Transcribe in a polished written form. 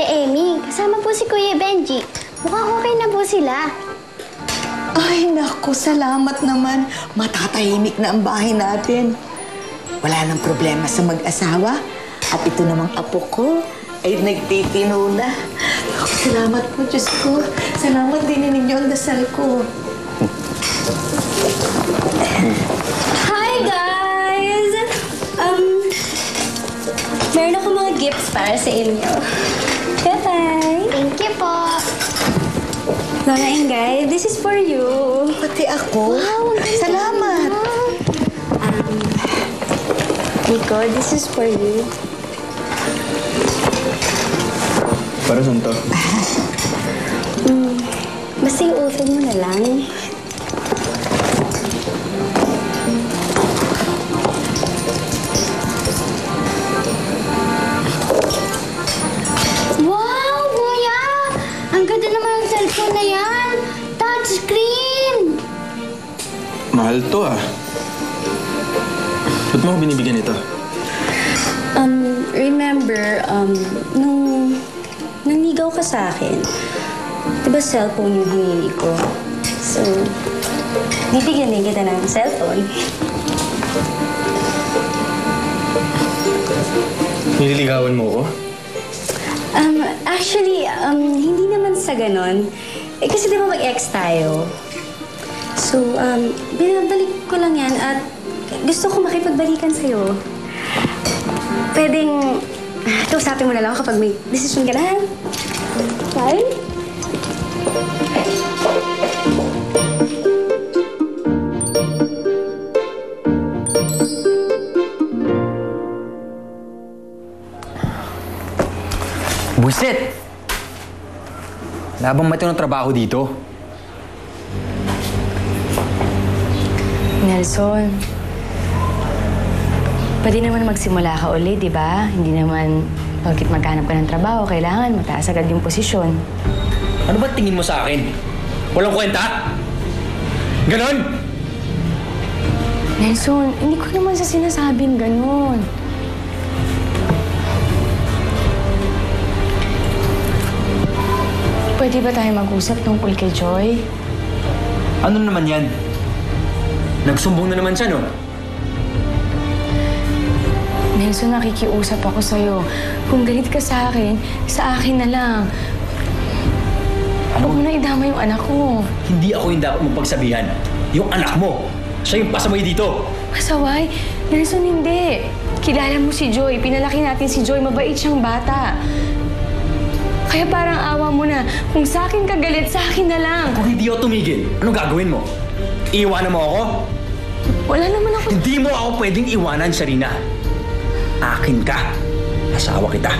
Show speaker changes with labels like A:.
A: Ate Emmy. Kasama po si Kuya Benji. Mukhang okay na po sila.
B: Ay, naku, salamat naman. Matatahimik na ang bahay natin. Wala nang problema sa mag-asawa. At ito namang apo ko ay nagtitino na. Naku, salamat po, Diyos ko. Salamat din ninyo ang dasal ko.
A: Hi, guys! Meron ako mga gifts para sa inyo. Bye-bye! Thank you po! Lola Ingay, this is for you.
B: Pati ako?
A: Wow,
B: salamat!
A: Nico, this is for you.
C: Para saan to?
A: Basta i-open mo na lang. Wow, Kuya! Ang ganda naman ang cellphone na yan! Touchscreen!
C: Mahal to ah. Ba't mo ako binibigyan ito?
D: Remember, nung nanigaw ka sa akin, diba cellphone yung hinili ko? So, bibigyan din kita ng cellphone.
C: Nililigawan mo ko?
D: Actually, hindi naman sa ganon. Eh, kasi diba mag-ex tayo? So, binabalik ko lang yan at gusto ko makipagbalikan sa'yo. Pwedeng, kausapin mo na lang kapag may desisyon ka na. Bye?
E: Buset! Wala bang matinong trabaho dito?
D: Nelson, pwede naman magsimula ka ulit, di ba? Hindi naman, pagkit maghanap ka ng trabaho, kailangan mataas agad yung posisyon.
E: Ano ba tingin mo sa akin? Walang kwenta? Ganon?
D: Nelson, hindi ko naman sa sinasabing ganon. Pwede ba tayo mag-usap tungkol kay Joy?
E: Ano naman yan? Nagsumbong na naman siya, no?
D: Nelson, nakikiusap ako sa'yo. Kung galit ka sa akin na lang. Huwag mo na idama yung anak ko.
E: Hindi ako yung dapat mapagsabihan. Yung anak mo. Siya yung pasaway dito.
D: Pasaway? Nelson, hindi. Kilala mo si Joy. Pinalaki natin si Joy. Mabait siyang bata. Kaya parang awa mo na. Kung sa akin ka galit, sa akin na lang.
E: Kung hindi ako tumigil, anong gagawin mo? Iiwanan mo ako?
D: Wala naman ako...
E: Hindi mo ako pwedeng iwanan, Sharina. Akin ka. Asawa kita.